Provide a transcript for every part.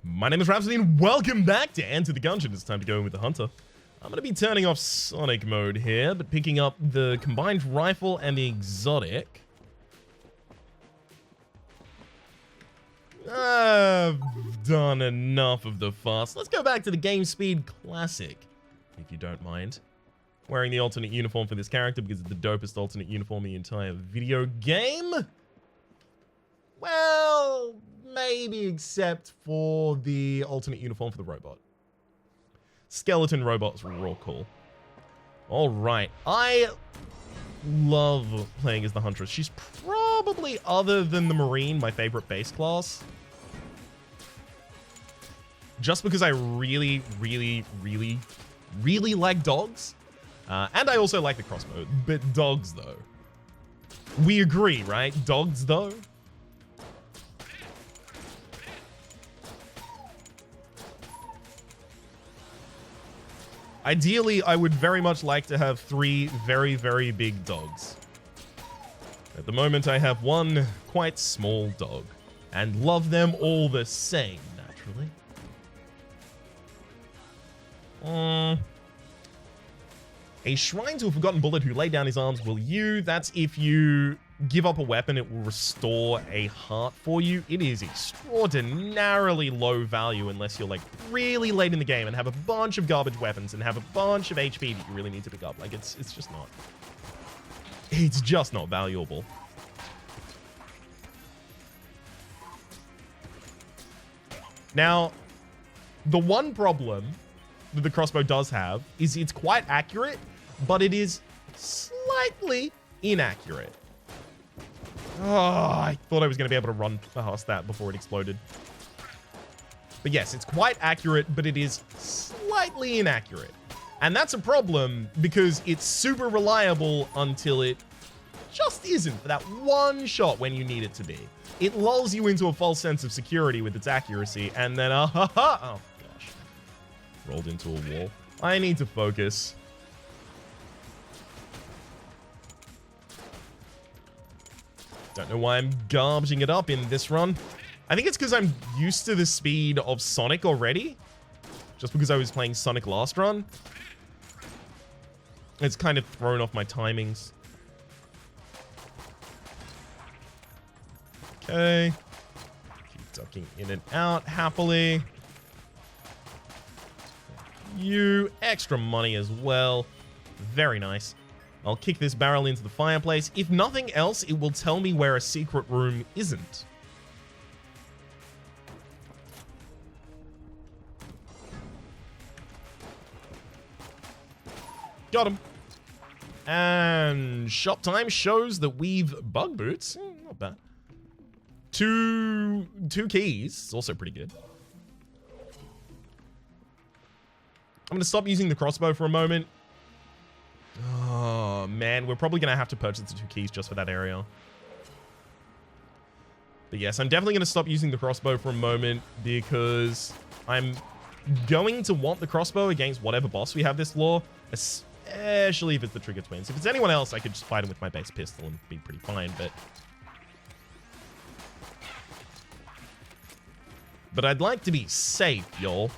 My name is Rhapsody and welcome back to Enter the Gungeon. It's time to go in with the Hunter. I'm going to be turning off Sonic mode here, but picking up the combined rifle and the exotic. I've done enough of the fuss. Let's go back to the Game Speed Classic, if you don't mind. Wearing the alternate uniform for this character because it's the dopest alternate uniform in the entire video game. Well, maybe except for the alternate uniform for the robot. Skeleton robots are real cool. Alright, I love playing as the Huntress. She's probably, other than the Marine, my favorite base class. Just because I really like dogs. And I also like the crossbow. But dogs, though. We agree, right? Dogs, though. Ideally, I would very much like to have 3 very big dogs. At the moment, I have 1 quite small dog. And love them all the same, naturally. A shrine to a forgotten bullet who laid down his arms will you. That's if you give up a weapon, it will restore a heart for you. It is extraordinarily low value unless you're like really late in the game and have a bunch of garbage weapons and have a bunch of HP that you really need to pick up. Like it's just not. It's just not valuable. Now, the one problem that the crossbow does have is it's quite accurate, but it is slightly inaccurate. Oh, I thought I was going to be able to run past that before it exploded. But yes, it's quite accurate, but it is slightly inaccurate. And that's a problem because it's super reliable until it just isn't for that one shot when you need it to be. It lulls you into a false sense of security with its accuracy, and then, oh gosh, rolled into a wall. I need to focus. Don't know why I'm garbaging it up in this run. I think it's because I'm used to the speed of Sonic already. Just because I was playing Sonic last run. It's kind of thrown off my timings. Okay. Keep ducking in and out happily. You. Extra money as well. Very nice. I'll kick this barrel into the fireplace. If nothing else, it will tell me where a secret room isn't. Got him. And shop time shows that we've bug boots. Not bad. Two keys. It's also pretty good. I'm going to stop using the crossbow for a moment. Oh, man. We're probably going to have to purchase the 2 keys just for that area. But yes, I'm definitely going to stop using the crossbow for a moment because I'm going to want the crossbow against whatever boss we have this lore, especially if it's the Trigger Twins. If it's anyone else, I could just fight him with my base pistol and be pretty fine, but I'd like to be safe, y'all.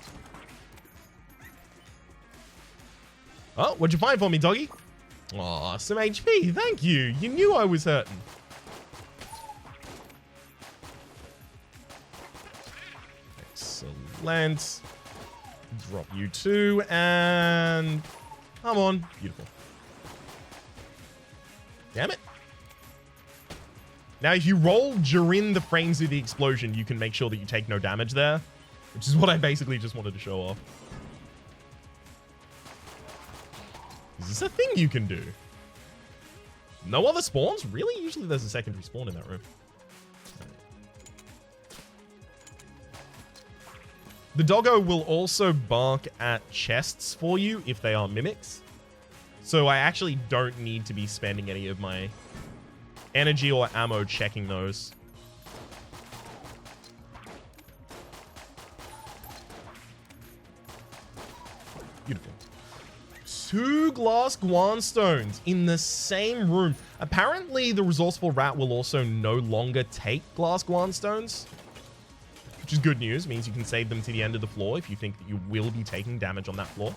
Oh, what'd you find for me, doggy? Aw, some HP. Thank you. You knew I was hurting. Excellent. Drop you 2, and come on. Beautiful. Damn it. Now, if you roll during the frames of the explosion, you can make sure that you take no damage there, which is what I basically just wanted to show off. Is this a thing you can do? No other spawns? Really? Usually there's a secondary spawn in that room. The doggo will also bark at chests for you if they are mimics. So I actually don't need to be spending any of my energy or ammo checking those. Beautiful. 2 glass Guan stones in the same room. Apparently, the resourceful rat will also no longer take glass Guan stones. which is good news. It means you can save them to the end of the floor if you think that you will be taking damage on that floor.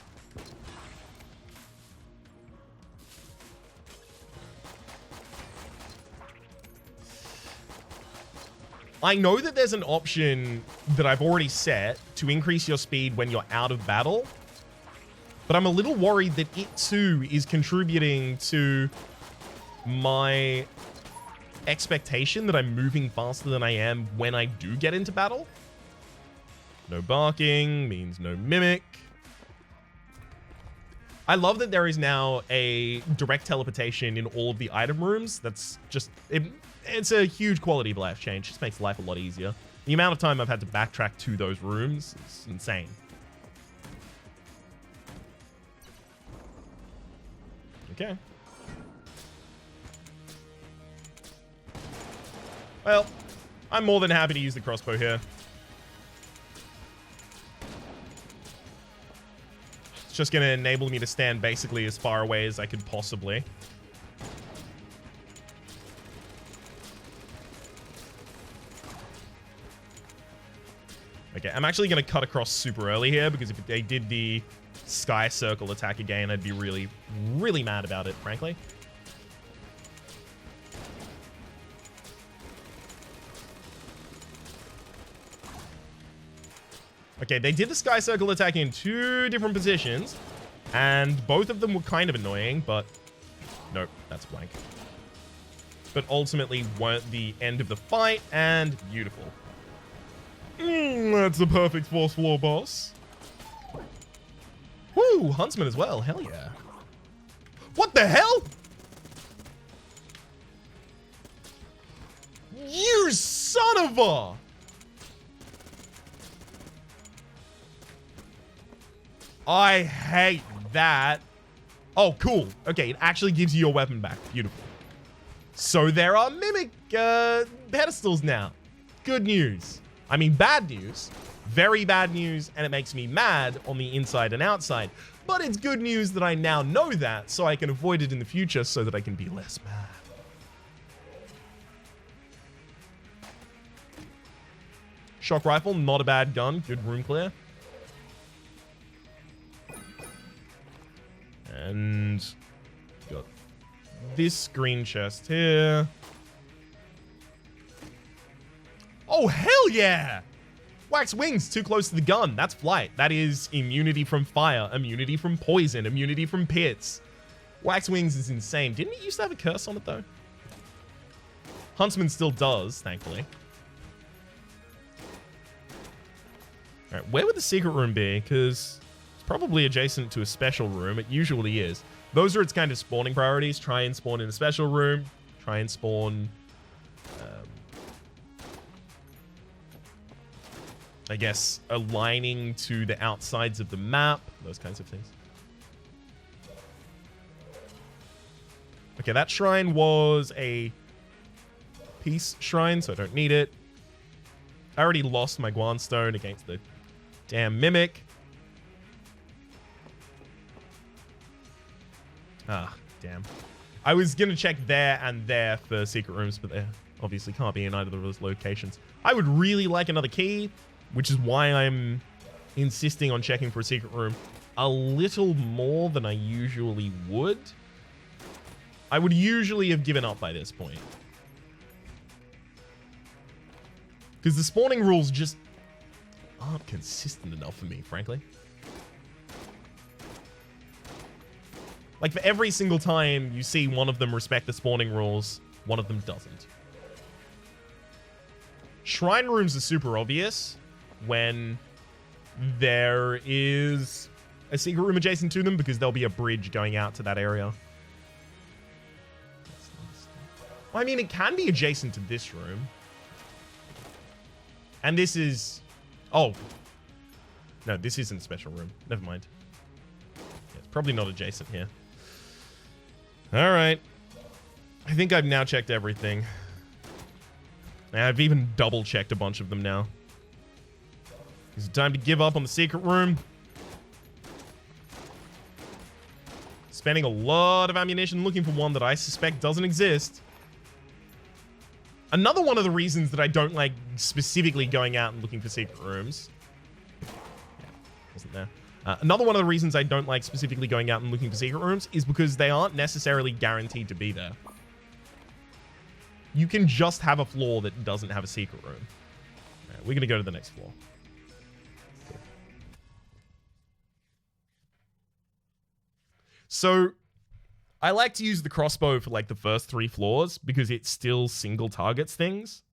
I know that there's an option that I've already set to increase your speed when you're out of battle, but I'm a little worried that it too is contributing to my expectation that I'm moving faster than I am when I do get into battle. No barking means no mimic. I love that there is now a direct teleportation in all of the item rooms. That's just... It's a huge quality of life change. It just makes life a lot easier. The amount of time I've had to backtrack to those rooms is insane. Okay. Well, I'm more than happy to use the crossbow here. It's just going to enable me to stand basically as far away as I could possibly. Okay, I'm actually going to cut across super early here, because if they did the sky circle attack again, I'd be really, really mad about it, frankly. Okay, they did the sky circle attack in 2 different positions, and both of them were kind of annoying, but nope, that's blank. But ultimately weren't the end of the fight, and beautiful. That's a perfect 4th floor boss. Woo, Huntsman as well, hell yeah. What the hell? You son of a... I hate that. Oh, cool. Okay, it actually gives you your weapon back. Beautiful. So there are mimic pedestals now. Good news. I mean, bad news. Very bad news, and it makes me mad on the inside and outside. But it's good news that I now know that, so I can avoid it in the future so that I can be less mad. Shock rifle, not a bad gun. Good room clear. And got this green chest here. Oh, hell yeah! Wax wings, too close to the gun. That's flight. That is immunity from fire, immunity from poison, immunity from pits. Wax wings is insane. Didn't it used to have a curse on it, though? Huntsman still does, thankfully. All right, where would the secret room be? Because it's probably adjacent to a special room. It usually is. Those are its kind of spawning priorities. Try and spawn in a special room. Try and spawn... I guess, aligning to the outsides of the map. Those kinds of things. Okay, that shrine was a peace shrine, so I don't need it. I already lost my Guan Stone against the damn Mimic. Ah, damn. I was going to check there and there for secret rooms, but they obviously can't be in either of those locations. I would really like another key, which is why I'm insisting on checking for a secret room a little more than I usually would. I would usually have given up by this point. Because the spawning rules just aren't consistent enough for me, frankly. Like, for every single time you see one of them respect the spawning rules, one of them doesn't. Shrine rooms are super obvious when there is a secret room adjacent to them, because there'll be a bridge going out to that area. Well, I mean, it can be adjacent to this room. And this is... Oh. No, this isn't a special room. Never mind. Yeah, it's probably not adjacent here. Alright. I think I've now checked everything. I've even double-checked a bunch of them now. Is it time to give up on the secret room? Spending a lot of ammunition looking for one that I suspect doesn't exist. Another one of the reasons that I don't like specifically going out and looking for secret rooms. Yeah, wasn't there. Another one of the reasons I don't like specifically going out and looking for secret rooms is because they aren't necessarily guaranteed to be there. You can just have a floor that doesn't have a secret room. All right, we're going to go to the next floor. So I like to use the crossbow for like the first 3 floors because it still single targets things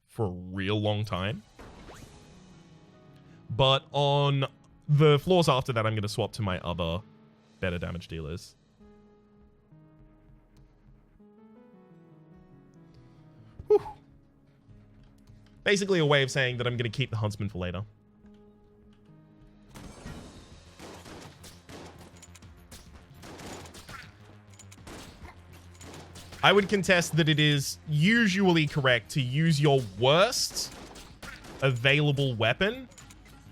for a real long time. But on the floors after that, I'm going to swap to my other better damage dealers. Whew. Basically a way of saying that I'm going to keep the huntsman for later. I would contest that it is usually correct to use your worst available weapon,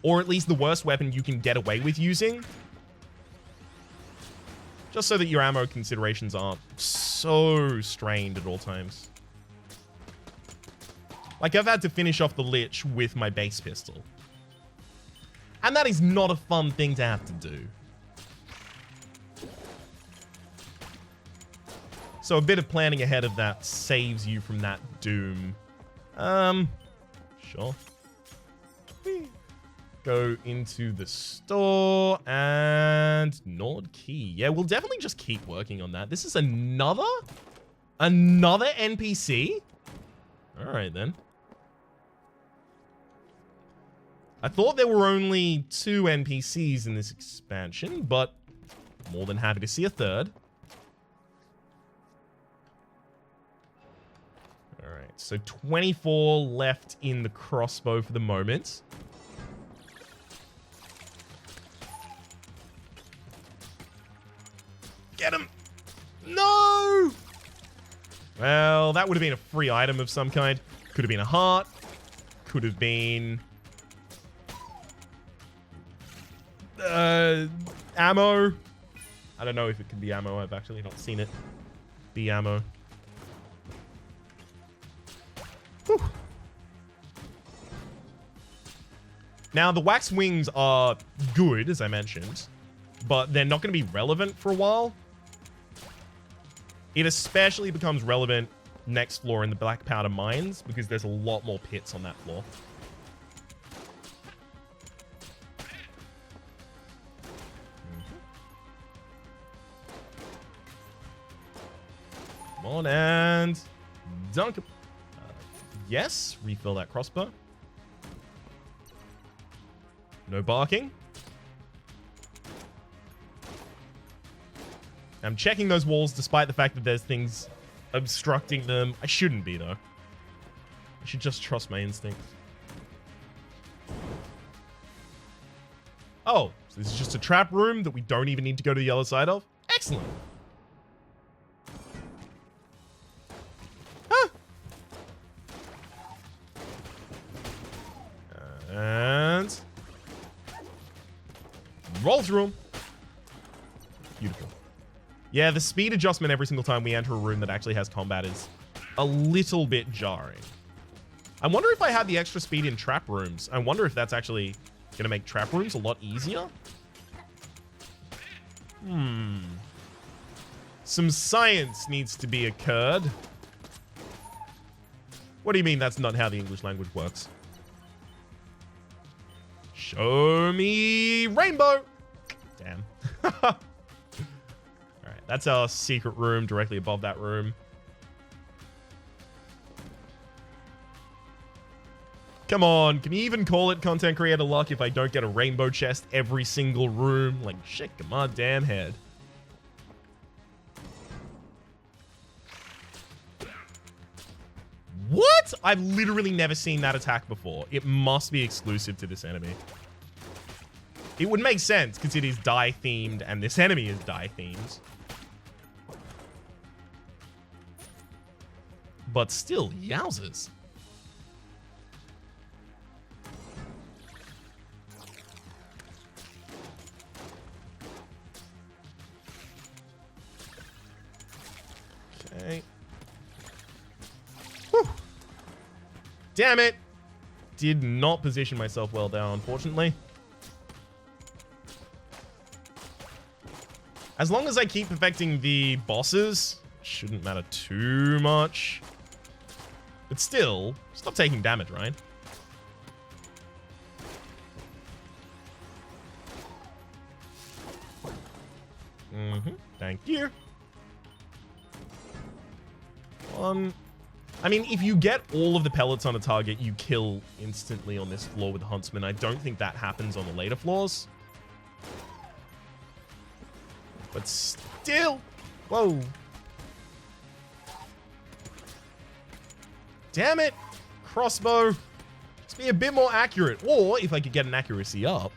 or at least the worst weapon you can get away with using, just so that your ammo considerations aren't so strained at all times. Like, I've had to finish off the Lich with my base pistol. And that is not a fun thing to have to do. So a bit of planning ahead of that saves you from that doom. Sure. Go into the store and Nord Key. Yeah, we'll definitely just keep working on that. This is another NPC? All right, then. I thought there were only 2 NPCs in this expansion, but more than happy to see a third. Alright, so 24 left in the crossbow for the moment. Get him! No! Well, that would have been a free item of some kind. Could have been a heart. Could have been... ammo. I don't know if it could be ammo. I've actually not seen it be ammo. Whew. Now, the wax wings are good, as I mentioned, but they're not going to be relevant for a while. It especially becomes relevant next floor in the Black Powder Mines, because there's a lot more pits on that floor. Come on, and dunk him. Yes, refill that crossbow. No barking. I'm checking those walls despite the fact that there's things obstructing them. I shouldn't be, though. I should just trust my instincts. Oh, so this is just a trap room that we don't even need to go to the other side of? Excellent. And roll through them. Beautiful. Yeah, the speed adjustment every single time we enter a room that actually has combat is a little bit jarring. I wonder if I had the extra speed in trap rooms. I wonder if that's actually going to make trap rooms a lot easier. Some science needs to be occurred. What do you mean that's not how the English language works? Show me rainbow. Damn. All right, that's our secret room directly above that room. Come on, can you even call it content creator luck if I don't get a rainbow chest every single room? Like, shake my damn head. What? I've literally never seen that attack before. It must be exclusive to this enemy. It would make sense because it is dye-themed and this enemy is dye-themed. But still, yowzers. Okay. Damn it. Did not position myself well there, unfortunately. As long as I keep perfecting the bosses, shouldn't matter too much. But still, stop taking damage, right? Thank you. I mean, if you get all of the pellets on a target, you kill instantly on this floor with the Huntsman. I don't think that happens on the later floors. But still. Whoa. Damn it. Crossbow. Let's be a bit more accurate. Or if I could get an accuracy up.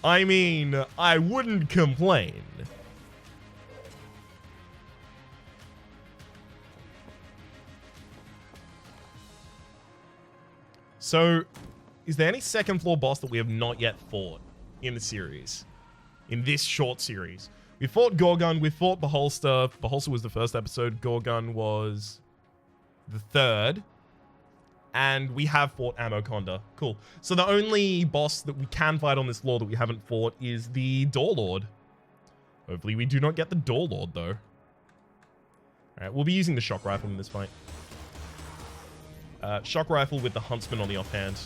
I mean, I wouldn't complain. So, is there any second floor boss that we have not yet fought in the series? In this short series? We fought Gorgon, we fought Beholster. Beholster was the first episode, Gorgon was the third. And we have fought Amoconda. Cool. So the only boss that we can fight on this floor that we haven't fought is the Door Lord. Hopefully we do not get the Door Lord, though. Alright, we'll be using the Shock Rifle in this fight. Shock Rifle with the Huntsman on the offhand.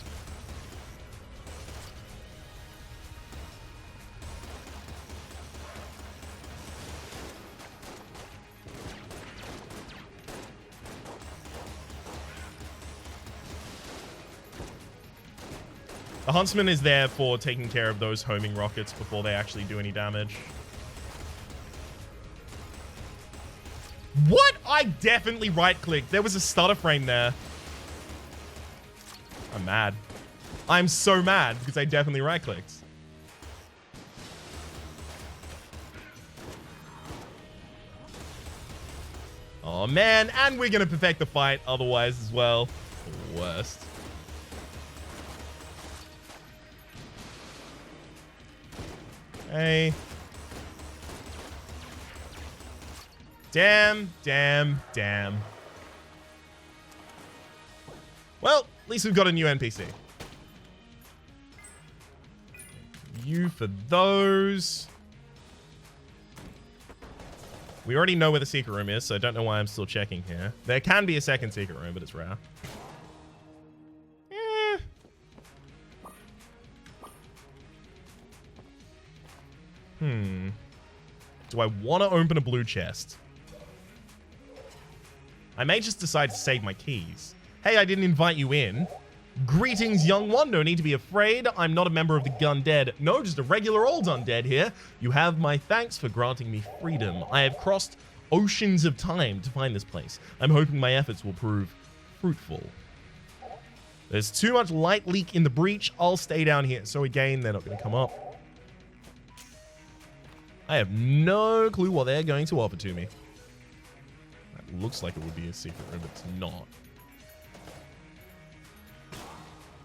The Huntsman is there for taking care of those homing rockets before they actually do any damage. What? I definitely right-clicked. There was a stutter frame there. I'm mad. I'm so mad because I definitely right-clicked. Oh, man. And we're going to perfect the fight otherwise as well. The worst. Hey. Damn, damn, damn. Well, at least we've got a new NPC. You for those. We already know where the secret room is, so I don't know why I'm still checking here. There can be a second secret room, but it's rare. Do I want to open a blue chest? I may just decide to save my keys. Hey, I didn't invite you in. Greetings, young one. No need to be afraid. I'm not a member of the Gundead. No, just a regular old undead here. You have my thanks for granting me freedom. I have crossed oceans of time to find this place. I'm hoping my efforts will prove fruitful. There's too much light leak in the breach. I'll stay down here. So again, they're not going to come up. I have no clue what they're going to offer to me. That looks like it would be a secret room, but it's not.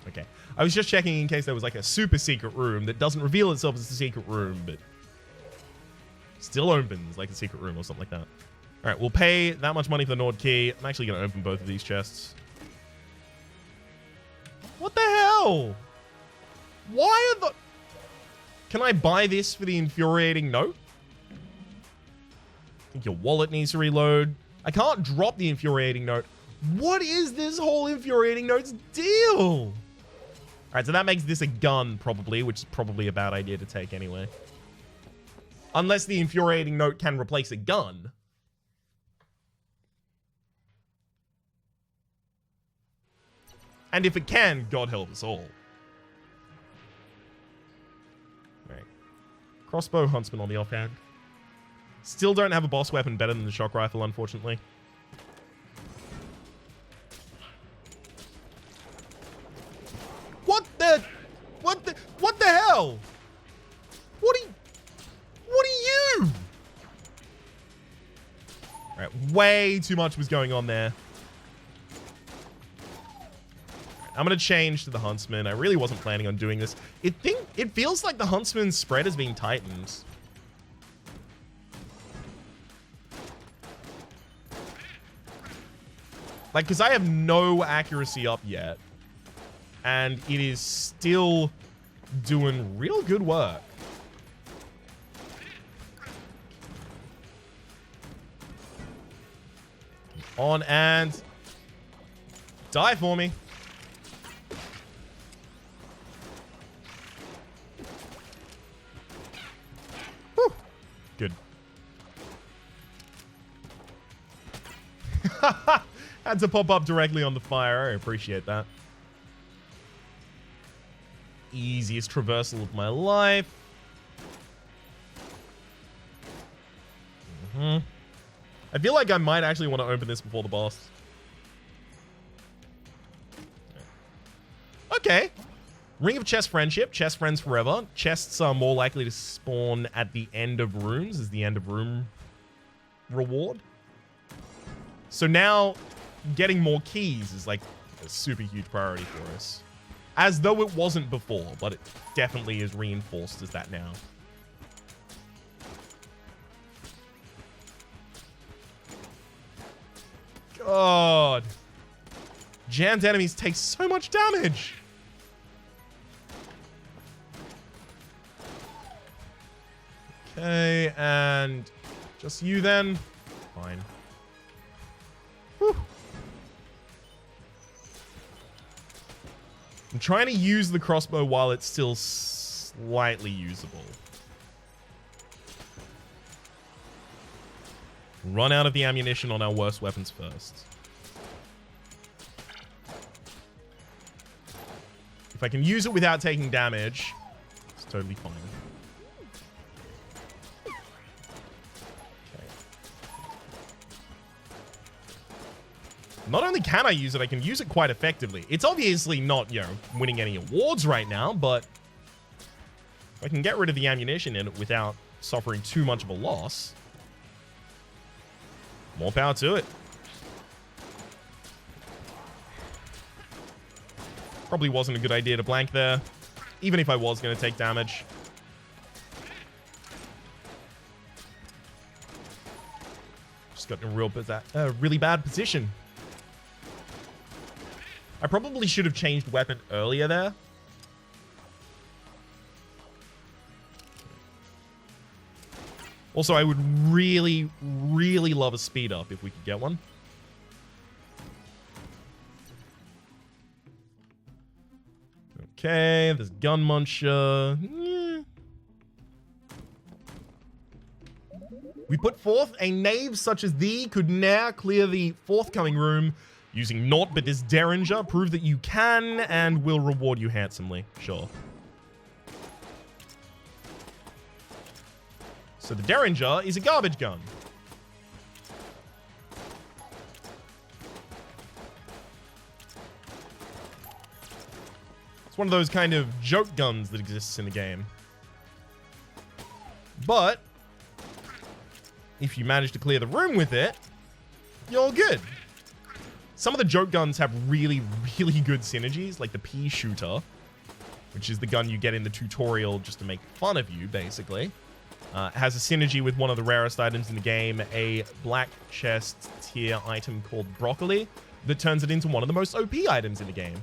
Okay. I was just checking in case there was like a super secret room that doesn't reveal itself as a secret room, but still opens like a secret room or something like that. All right, we'll pay that much money for the Nord key. I'm actually going to open both of these chests. What the hell? Why are the... Can I buy this for the infuriating note? I think your wallet needs to reload. I can't drop the infuriating note. What is this whole infuriating note's deal? All right, so that makes this a gun, probably, which is probably a bad idea to take anyway. Unless the infuriating note can replace a gun. And if it can, God help us all. Alright. Crossbow Huntsman on the offhand. Still don't have a boss weapon better than the shock rifle, unfortunately. What the hell? What are you? Alright, way too much was going on there. I'm gonna change to the Huntsman. I really wasn't planning on doing this. It feels like the Huntsman's spread is being tightened. Like, because I have no accuracy up yet. And it is still doing real good work. On and die for me. Whew. Good. Had to pop up directly on the fire. I appreciate that. Easiest traversal of my life. I feel like I might actually want to open this before the boss. Okay. Ring of Chest Friendship. Chest friends forever. Chests are more likely to spawn at the end of rooms as the end of room reward. So now getting more keys is like a super huge priority for us. As though it wasn't before, but it definitely is reinforced as that now. God. Jammed enemies take so much damage. Okay, and just you then. Fine. Whew. I'm trying to use the crossbow while it's still slightly usable. Run out of the ammunition on our worst weapons first. If I can use it without taking damage, it's totally fine. Okay. Not only can I use it, I can use it quite effectively. It's obviously not, you know, winning any awards right now, but if I can get rid of the ammunition in it without suffering too much of a loss, more power to it. Probably wasn't a good idea to blank there, even if I was going to take damage. Just got in a really bad position. I probably should have changed weapon earlier there. Also, I would really, really love a speed up if we could get one. Okay, there's Gun Muncher. Yeah. We put forth a knave such as thee could ne'er clear the forthcoming room using naught but this derringer. Prove that you can and will reward you handsomely. Sure. So the derringer is a garbage gun. It's one of those kind of joke guns that exists in the game. But if you manage to clear the room with it, you're good. Some of the joke guns have really, really good synergies, like the pea shooter, which is the gun you get in the tutorial just to make fun of you, basically. Has a synergy with one of the rarest items in the game, a black chest tier item called Broccoli, that turns it into one of the most OP items in the game.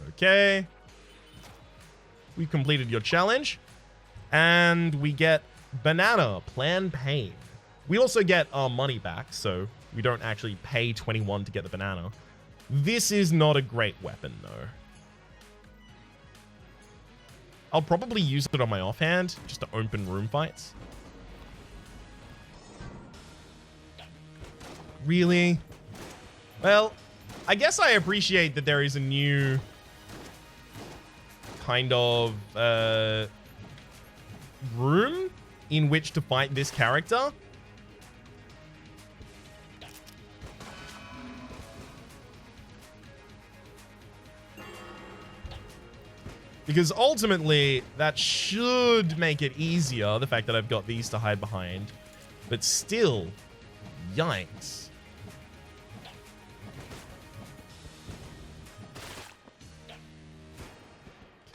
Okay. We've completed your challenge. And we get Banana, Plan Pain. We also get our money back, so we don't actually pay 21 to get the banana. This is not a great weapon, though. I'll probably use it on my offhand, just to open room fights. Really? Well, I guess I appreciate that there is a new kind of room in which to fight this character. Because ultimately, that should make it easier, the fact that I've got these to hide behind. But still, yikes.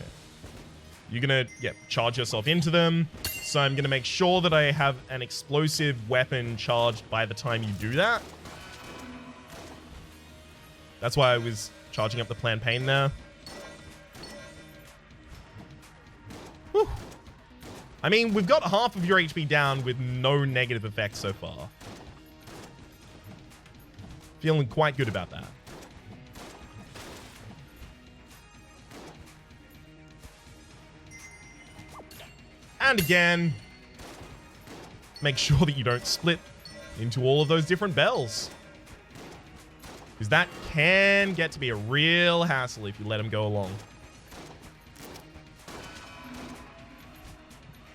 Okay. You're gonna, charge yourself into them. So I'm going to make sure that I have an explosive weapon charged by the time you do that. That's why I was charging up the plantain there. Whew. I mean, we've got half of your HP down with no negative effects so far. Feeling quite good about that. And again, make sure that you don't split into all of those different bells. Because that can get to be a real hassle if you let them go along.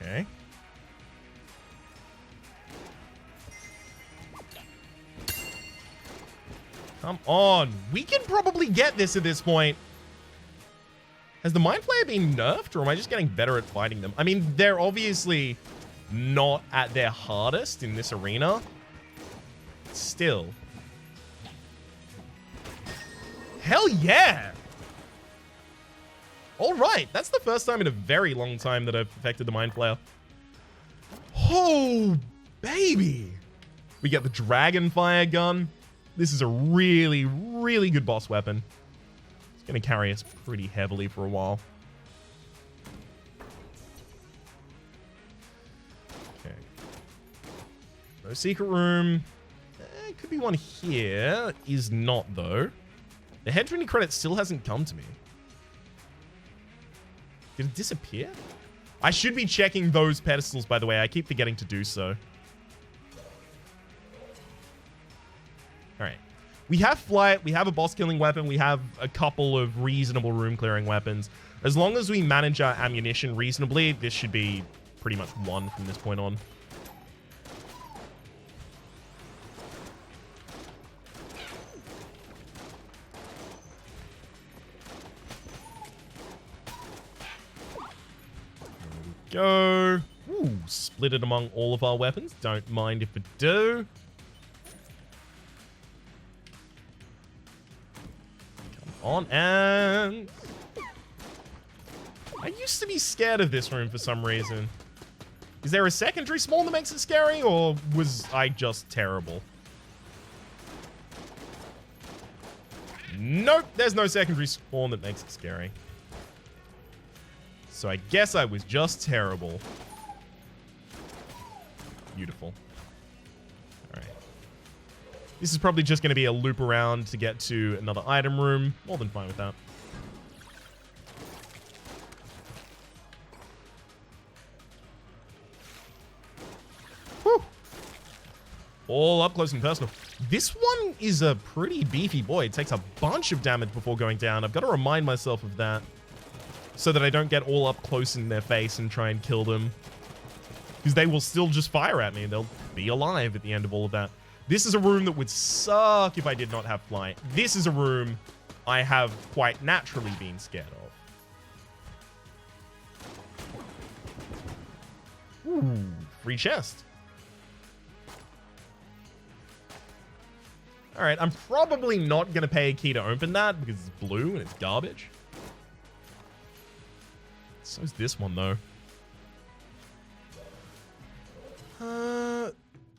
Okay. Come on. We can probably get this at this point. Has the Mind Flayer been nerfed, or am I just getting better at fighting them? I mean, they're obviously not at their hardest in this arena. Still. Hell yeah! Alright, that's the first time in a very long time that I've affected the Mind Flayer. Oh, baby! We get the Dragon Fire gun. This is a really, really good boss weapon. It's going to carry us pretty heavily for a while. Okay. No secret room. Could be one here. Is not, though. The head training credit still hasn't come to me. Did it disappear? I should be checking those pedestals, by the way. I keep forgetting to do so. Alright. We have flight, we have a boss killing weapon, we have a couple of reasonable room clearing weapons. As long as we manage our ammunition reasonably, this should be pretty much one from this point on. There we go. Ooh, split it among all of our weapons. Don't mind if we do. On, and I used to be scared of this room for some reason. Is there a secondary spawn that makes it scary, or was I just terrible? Nope, there's no secondary spawn that makes it scary. So I guess I was just terrible. Beautiful. This is probably just going to be a loop around to get to another item room. More than fine with that. Whew. All up close and personal. This one is a pretty beefy boy. It takes a bunch of damage before going down. I've got to remind myself of that so that I don't get all up close in their face and try and kill them. Because they will still just fire at me. They'll be alive at the end of all of that. This is a room that would suck if I did not have flight. This is a room I have quite naturally been scared of. Ooh, free chest. All right, I'm probably not going to pay a key to open that because it's blue and it's garbage. So's this one, though.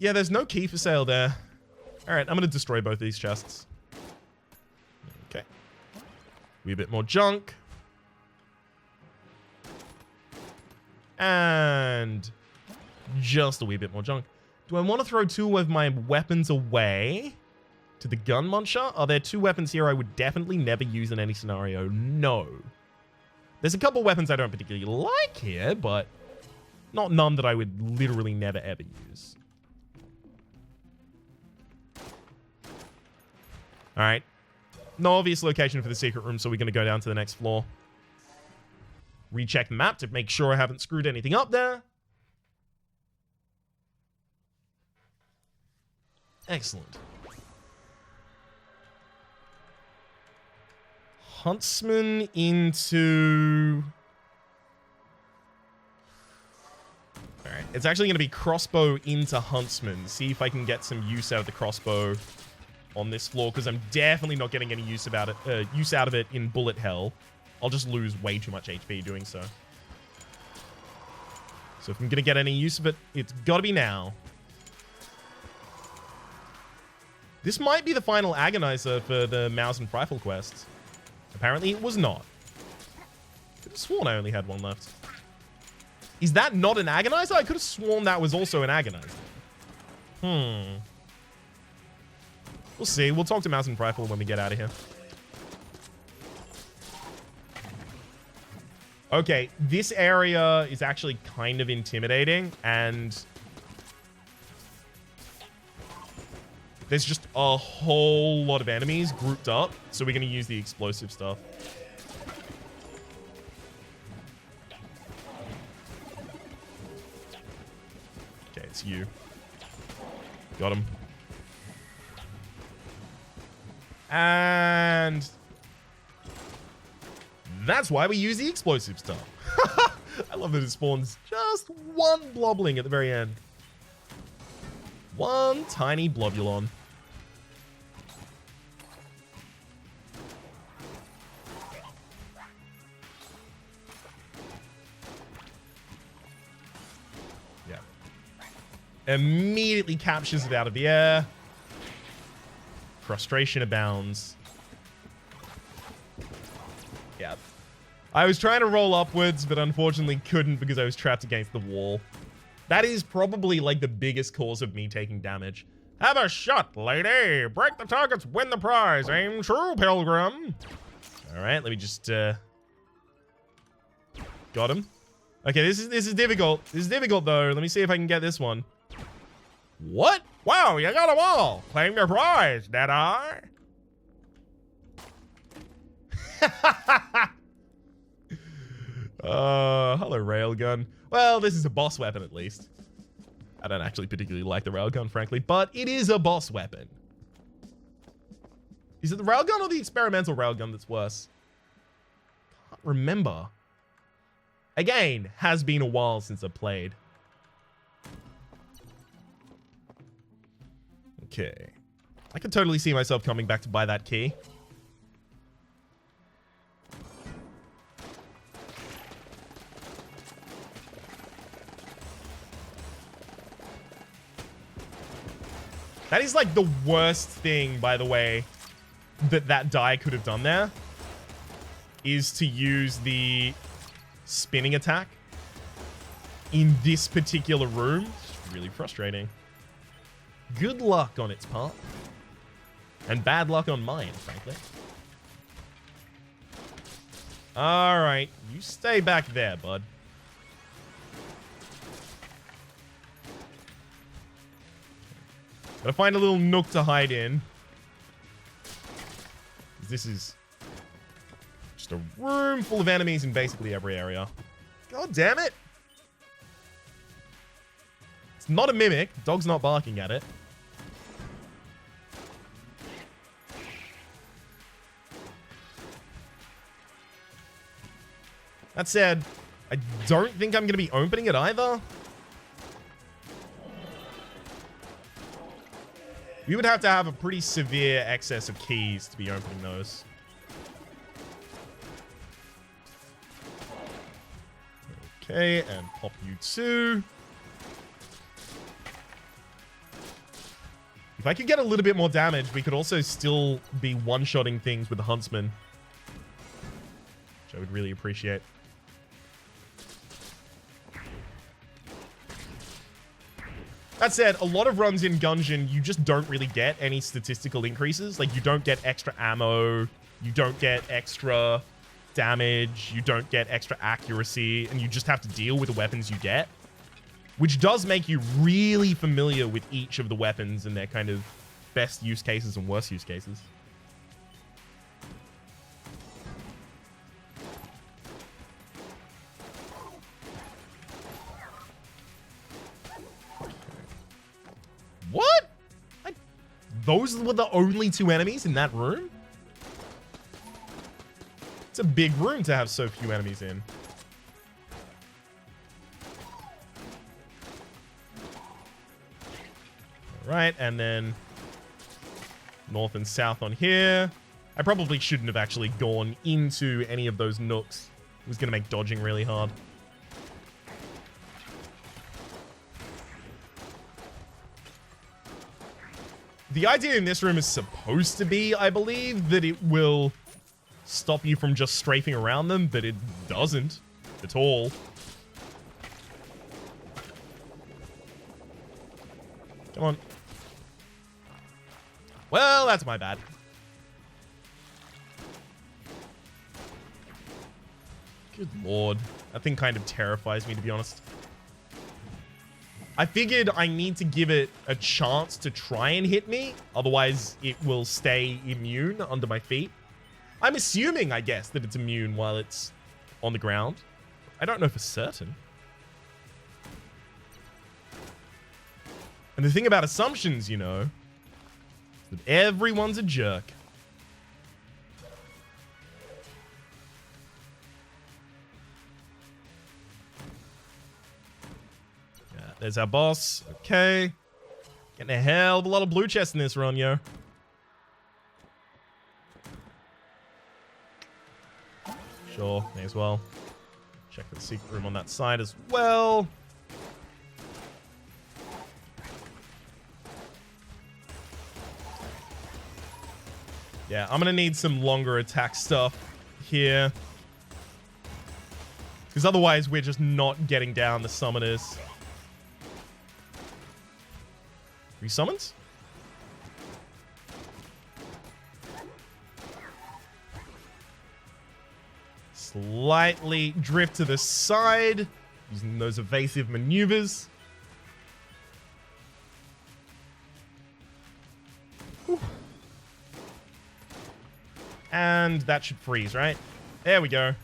Yeah, there's no key for sale there. All right, I'm going to destroy both these chests. Okay. Wee bit more junk. And just a wee bit more junk. Do I want to throw two of my weapons away to the gun muncher? Are there two weapons here I would definitely never use in any scenario? No. There's a couple weapons I don't particularly like here, but not none that I would literally never ever use. All right. No obvious location for the secret room, so we're going to go down to the next floor. Recheck the map to make sure I haven't screwed anything up there. Excellent. Huntsman into... Alright, it's actually going to be crossbow into Huntsman. See if I can get some use out of the crossbow on this floor, because I'm definitely not getting any use out of it in bullet hell. I'll just lose way too much HP doing so. So if I'm going to get any use of it, it's got to be now. This might be the final agonizer for the Mouse and Rifle quest. Apparently it was not. Could have sworn I only had one left. Is that not an agonizer? I could have sworn that was also an agonizer. We'll see. We'll talk to Mouse and Rifle when we get out of here. Okay, this area is actually kind of intimidating, and there's just a whole lot of enemies grouped up, so we're going to use the explosive stuff. Okay, it's you. Got him. And that's why we use the explosive stuff. I love that it spawns just one blobling at the very end. One tiny blobulon. Yeah. Immediately captures it out of the air. Frustration abounds. Yeah. I was trying to roll upwards, but unfortunately couldn't because I was trapped against the wall. That is probably like the biggest cause of me taking damage. Have a shot, lady. Break the targets, win the prize. Aim true, pilgrim. All right, let me just got him. Okay, this is difficult. This is difficult though. Let me see if I can get this one. What? Wow, you got them all. Claim your prize, Deadeye. Hello, railgun. Well, this is a boss weapon at least. I don't actually particularly like the railgun, frankly, but it is a boss weapon. Is it the railgun or the experimental railgun that's worse? Can't remember. Again, has been a while since I played. Okay. I could totally see myself coming back to buy that key. That is like the worst thing, by the way, that die could have done there. Is to use the spinning attack in this particular room. It's really frustrating. Good luck on its part. And bad luck on mine, frankly. Alright, you stay back there, bud. Gotta find a little nook to hide in. This is just a room full of enemies in basically every area. God damn it! It's not a mimic. The dog's not barking at it. That said, I don't think I'm going to be opening it either. We would have to have a pretty severe excess of keys to be opening those. Okay, and pop you too. If I could get a little bit more damage, we could also still be one-shotting things with the Huntsman. Which I would really appreciate. That said, a lot of runs in Gungeon, you just don't really get any statistical increases. Like, you don't get extra ammo, you don't get extra damage, you don't get extra accuracy, and you just have to deal with the weapons you get. Which does make you really familiar with each of the weapons and their kind of best use cases and worst use cases. What? Those were the only two enemies in that room? It's a big room to have so few enemies in. Right, and then north and south on here. I probably shouldn't have actually gone into any of those nooks. It was going to make dodging really hard. The idea in this room is supposed to be, I believe, that it will stop you from just strafing around them, but it doesn't at all. Come on. Well, that's my bad. Good lord. That thing kind of terrifies me, to be honest. I figured I need to give it a chance to try and hit me. Otherwise, it will stay immune under my feet. I'm assuming, I guess, that it's immune while it's on the ground. I don't know for certain. And the thing about assumptions, you know, is that everyone's a jerk. Yeah, there's our boss. Okay. Getting a hell of a lot of blue chests in this run, yo. Sure, may as well. Check the secret room on that side as well. Yeah, I'm gonna need some longer attack stuff here. Because otherwise we're just not getting down the summoners. Resummons? Slightly drift to the side, using those evasive maneuvers. Whew. And that should freeze, right? There we go.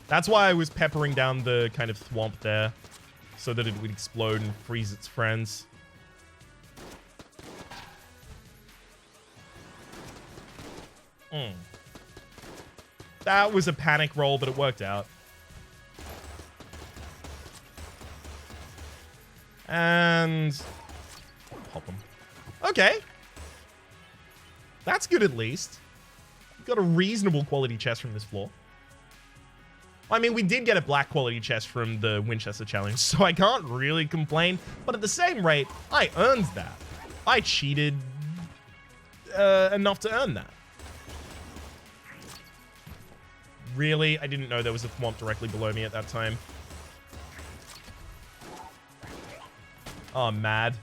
That's why I was peppering down the kind of thwomp there, so that it would explode and freeze its friends. That was a panic roll, but it worked out. And pop them. Okay. That's good at least. We've got a reasonable quality chest from this floor. I mean, we did get a black quality chest from the Winchester challenge, so I can't really complain. But at the same rate, I earned that. I cheated enough to earn that. Really? I didn't know there was a thwomp directly below me at that time. Oh, I'm mad.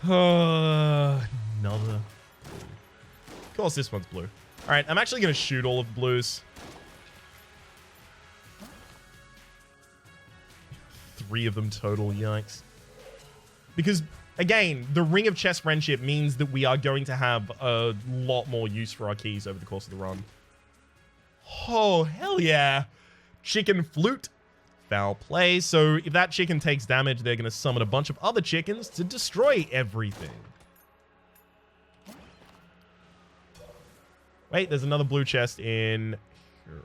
Another. Of course, this one's blue. All right, I'm actually going to shoot all of the blues. 3 of them total, yikes. Because, again, the Ring of Chess Friendship means that we are going to have a lot more use for our keys over the course of the run. Oh, hell yeah. Chicken Flute. Foul play. So if that chicken takes damage, they're going to summon a bunch of other chickens to destroy everything. Wait, there's another blue chest in here.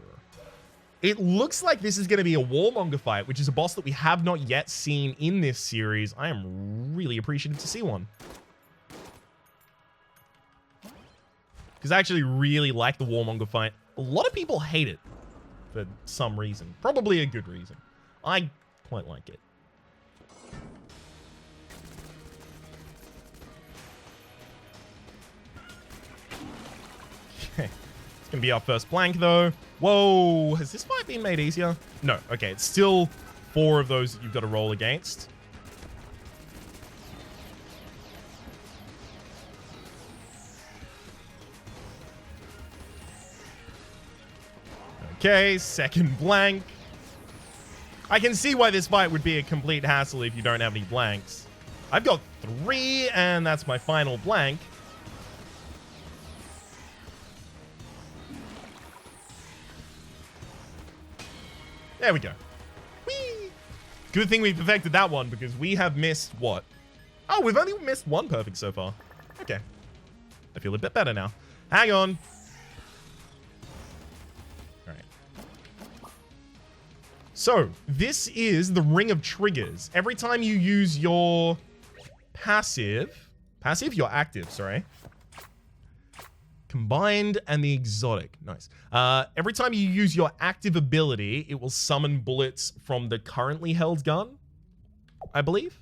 It looks like this is going to be a Warmonger fight, which is a boss that we have not yet seen in this series. I am really appreciative to see one. Because I actually really like the Warmonger fight. A lot of people hate it for some reason. Probably a good reason. I quite like it. Okay. It's going to be our first blank, though. Whoa. Has this fight been made easier? No. Okay. It's still 4 of those that you've got to roll against. Okay. Second blank. I can see why this fight would be a complete hassle if you don't have any blanks. I've got 3, and that's my final blank. There we go. Whee! Good thing we perfected that one, because we have missed what? Oh, we've only missed 1 perfect so far. Okay. I feel a bit better now. Hang on. So, this is the Ring of Triggers. Every time you use your your active, sorry. Combined and the exotic, nice. Every time you use your active ability, it will summon bullets from the currently held gun, I believe.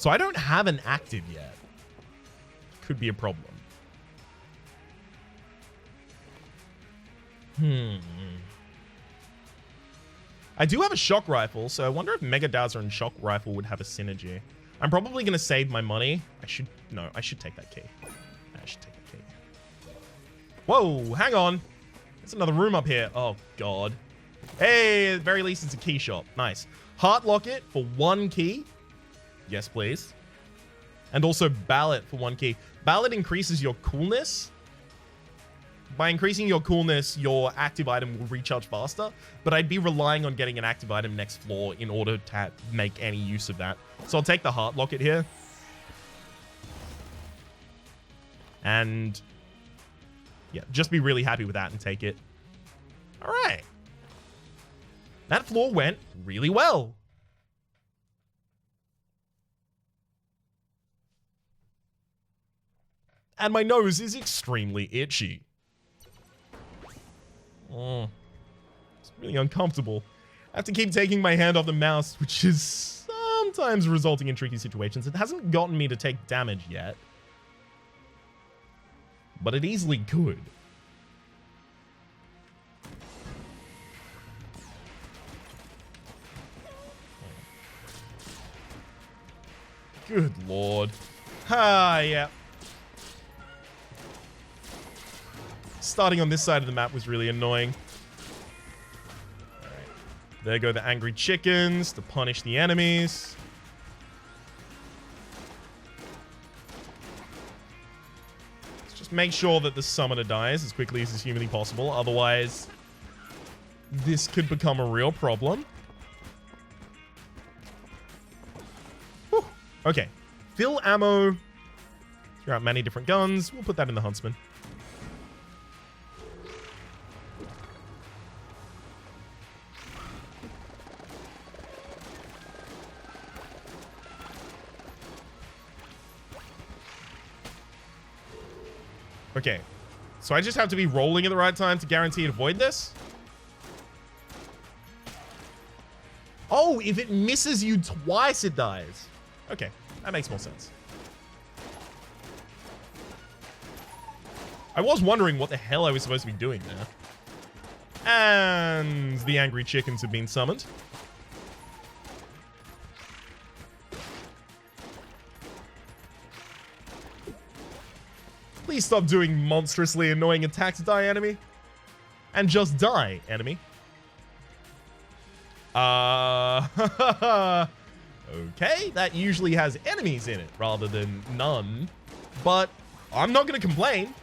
So I don't have an active yet. Could be a problem. I do have a shock rifle, so I wonder if Mega Dowser and shock rifle would have a synergy. I'm probably going to save my money. I should take that key. I should take that key. Whoa, hang on. There's another room up here. Oh, God. Hey, at the very least, it's a key shop. Nice. Heart Locket for 1 key. Yes, please. And also Ballot for 1 key. Ballot increases your coolness. By increasing your coolness, your active item will recharge faster. But I'd be relying on getting an active item next floor in order to make any use of that. So I'll take the Heart Locket here. And yeah, just be really happy with that and take it. All right. That floor went really well. And my nose is extremely itchy. Oh, it's really uncomfortable. I have to keep taking my hand off the mouse, which is sometimes resulting in tricky situations. It hasn't gotten me to take damage yet, but it easily could. Good lord. Ah, yeah. Starting on this side of the map was really annoying. All right. There go the angry chickens to punish the enemies. Let's just make sure that the summoner dies as quickly as is humanly possible. Otherwise, this could become a real problem. Whew. Okay. Fill ammo. Clear out many different guns. We'll put that in the Huntsman. Okay, so I just have to be rolling at the right time to guarantee to avoid this? Oh, if it misses you twice, it dies. Okay, that makes more sense. I was wondering what the hell I was supposed to be doing there. And the angry chickens have been summoned. Please stop doing monstrously annoying attacks to die, enemy. And just die, enemy. Okay, that usually has enemies in it rather than none. But I'm not going to complain.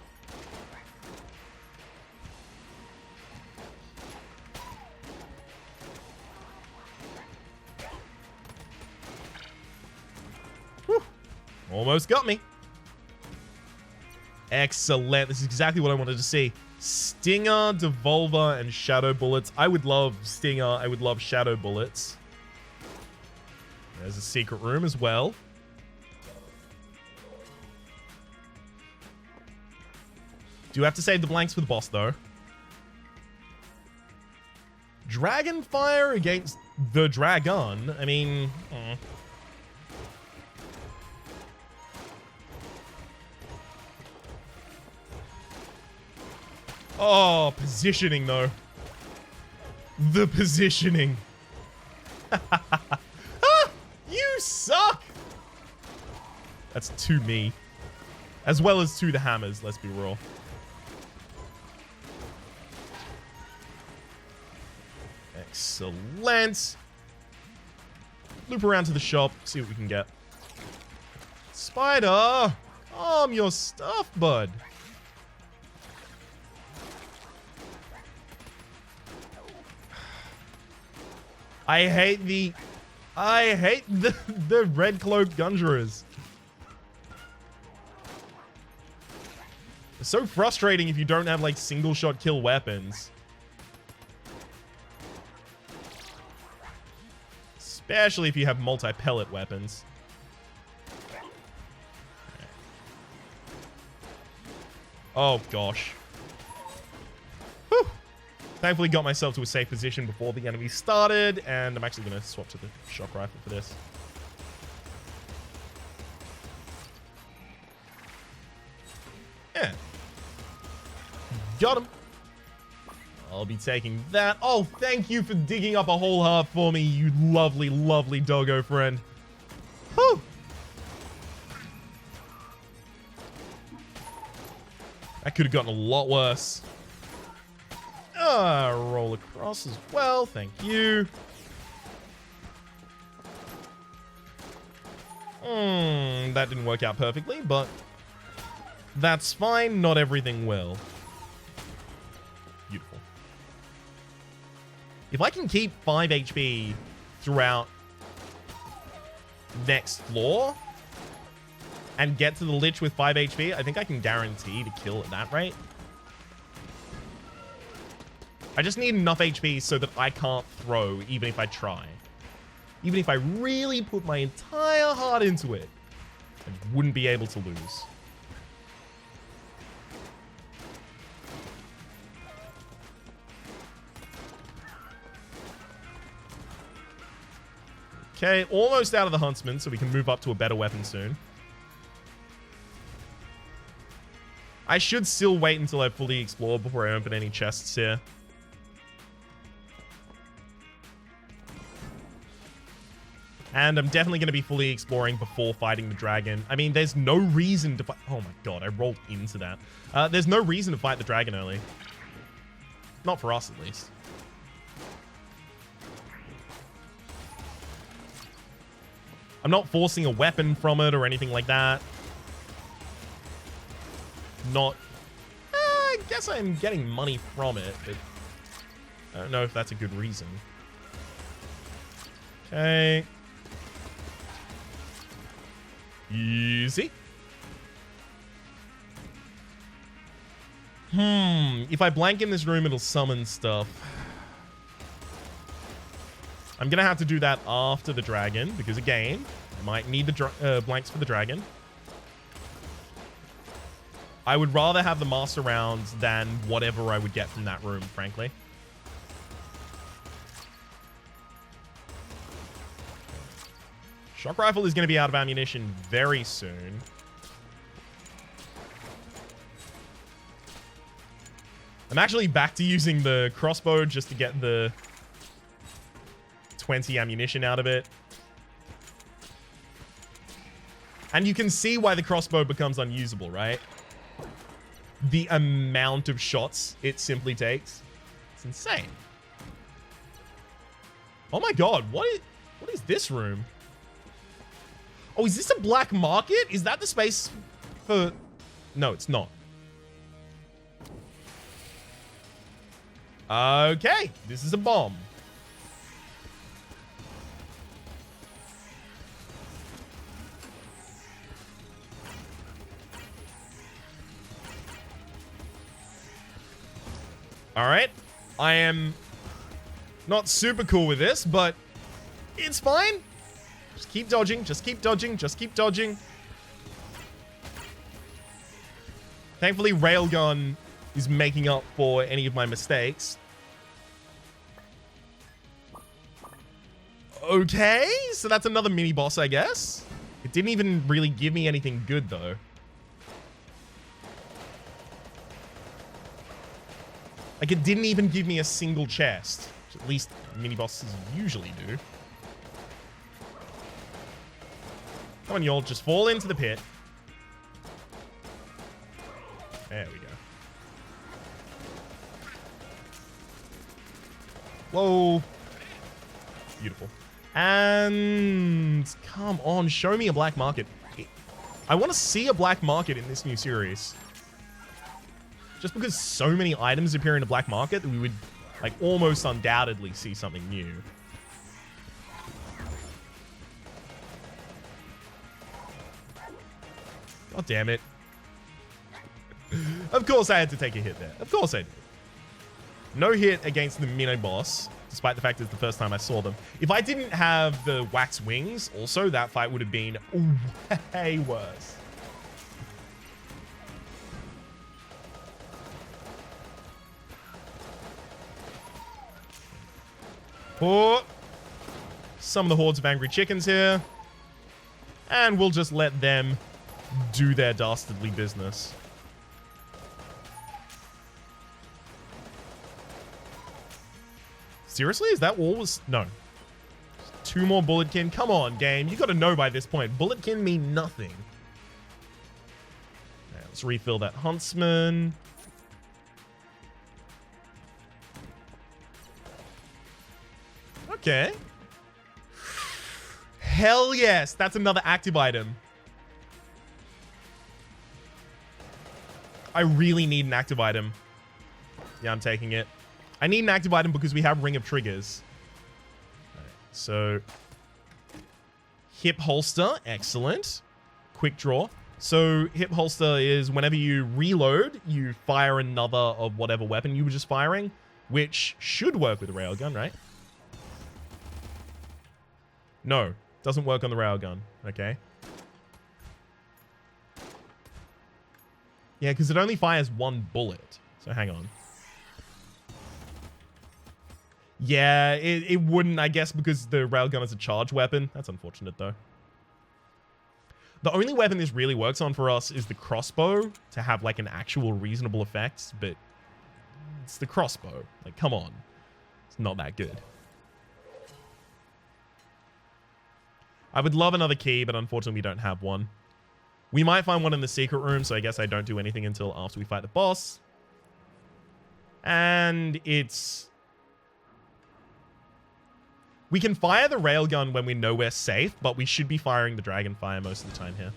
Whew. Almost got me. Excellent. This is exactly what I wanted to see. Stinger, Devolver, and Shadow Bullets. I would love Stinger. I would love Shadow Bullets. There's a secret room as well. Do have to save the blanks for the boss, though. Dragon Fire against the Dragon. I mean... Oh, positioning, though. The positioning. Ah, you suck! That's to me. As well as to the hammers, let's be real. Excellent. Loop around to the shop, see what we can get. Spider! Calm your stuff, bud. I hate the red cloaked Gungerers. It's so frustrating if you don't have like single shot kill weapons. Especially if you have multi-pellet weapons. Oh gosh. Whew. Thankfully got myself to a safe position before the enemy started, and I'm actually going to swap to the shock rifle for this. Yeah. Got him. I'll be taking that. Oh, thank you for digging up a whole heart for me, you lovely, lovely doggo friend. Whew. That could have gotten a lot worse. Roll across as well. Thank you. That didn't work out perfectly, but that's fine. Not everything will. Beautiful. If I can keep 5 HP throughout next floor and get to the Lich with 5 HP, I think I can guarantee to kill at that rate. I just need enough HP so that I can't throw even if I try. Even if I really put my entire heart into it, I wouldn't be able to lose. Okay, almost out of the Huntsman, so we can move up to a better weapon soon. I should still wait until I fully explore before I open any chests here. And I'm definitely going to be fully exploring before fighting the dragon. I mean, there's no reason to fight... Oh my god, I rolled into that. There's no reason to fight the dragon early. Not for us, at least. I'm not forcing a weapon from it or anything like that. Not... I guess I'm getting money from it, but I don't know if that's a good reason. Okay. Easy. If I blank in this room, it'll summon stuff. I'm going to have to do that after the dragon, because again, I might need the blanks for the dragon. I would rather have the master rounds than whatever I would get from that room, frankly. Shock rifle is going to be out of ammunition very soon. I'm actually back to using the crossbow just to get the 20 ammunition out of it. And you can see why the crossbow becomes unusable, right? The amount of shots it simply takes. It's insane. Oh my god, what is this room? Oh, is this a black market? Is that the space for... No, it's not. Okay, this is a bomb. All right, I am not super cool with this, but it's fine. Just keep dodging, just keep dodging, just keep dodging. Thankfully, Railgun is making up for any of my mistakes. Okay, so that's another mini boss, I guess. It didn't even really give me anything good, though. Like, it didn't even give me a single chest, which at least mini bosses usually do. Come on, y'all, just fall into the pit. There we go. Whoa. Beautiful. And come on, show me a black market. I want to see a black market in this new series. Just because so many items appear in a black market that we would, like, almost undoubtedly see something new. God damn it. Of course I had to take a hit there. Of course I did. No hit against the mini boss, despite the fact it's the first time I saw them. If I didn't have the wax wings, also, that fight would have been way worse. Oh, some of the hordes of angry chickens here. And we'll just let them do their dastardly business. Seriously? Is that all was... No. 2 more Bulletkin. Come on, game. You got to know by this point. Bulletkin mean nothing. Right, let's refill that Huntsman. Okay. Hell yes. That's another active item. I really need an active item. Yeah, I'm taking it. I need an active item because we have Ring of Triggers. Right, so, hip holster. Excellent. Quick draw. So, hip holster is whenever you reload, you fire another of whatever weapon you were just firing, which should work with a railgun, right? No, doesn't work on the railgun. Okay. Yeah, because it only fires 1 bullet. So hang on. Yeah, it wouldn't, I guess, because the railgun is a charge weapon. That's unfortunate, though. The only weapon this really works on for us is the crossbow to have, like, an actual reasonable effect, but it's the crossbow. Like, come on. It's not that good. I would love another key, but unfortunately we don't have one. We might find one in the secret room, so I guess I don't do anything until after we fight the boss. And it's... We can fire the railgun when we know we're safe, but we should be firing the dragon fire most of the time here.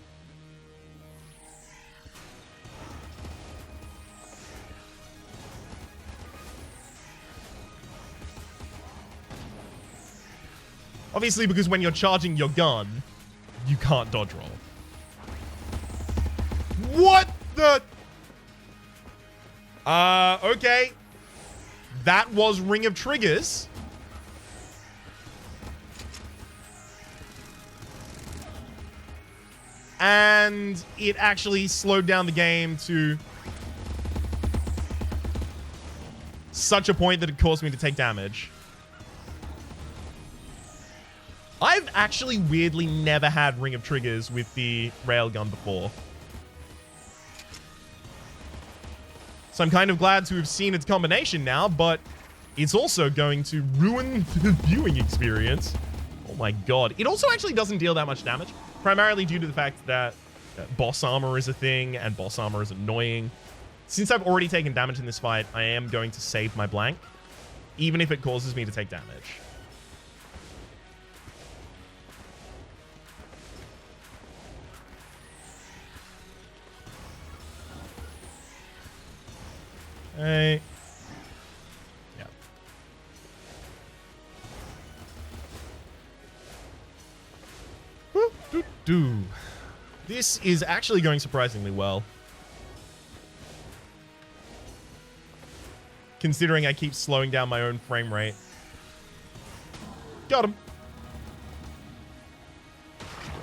Obviously, because when you're charging your gun, you can't dodge roll. What the... Okay. That was Ring of Triggers. And it actually slowed down the game to such a point that it caused me to take damage. I've actually weirdly never had Ring of Triggers with the railgun before. So I'm kind of glad to have seen its combination now, but it's also going to ruin the viewing experience. Oh my god. It also actually doesn't deal that much damage, primarily due to the fact that boss armor is a thing, and boss armor is annoying. Since I've already taken damage in this fight, I am going to save my blank, even if it causes me to take damage. Hey. Yeah. This is actually going surprisingly well. Considering I keep slowing down my own frame rate. Got him.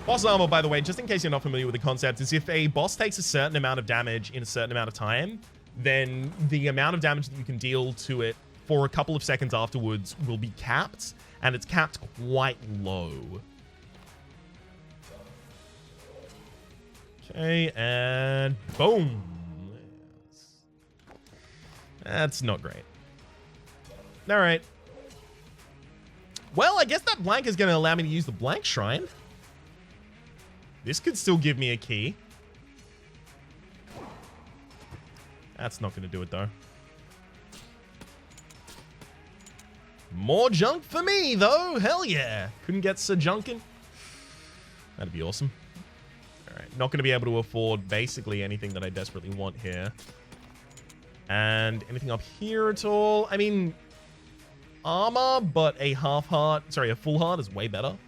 Boss armor, by the way, just in case you're not familiar with the concept, is if a boss takes a certain amount of damage in a certain amount of time, then the amount of damage that you can deal to it for a couple of seconds afterwards will be capped, and it's capped quite low. Okay, and boom. That's not great. All right. Well, I guess that blank is going to allow me to use the blank shrine. This could still give me a key. That's not going to do it, though. More junk for me, though. Hell yeah. Couldn't get Sir Junkin. That'd be awesome. All right. Not going to be able to afford basically anything that I desperately want here. And anything up here at all? I mean, armor, but a half heart. Sorry, a full heart is way better.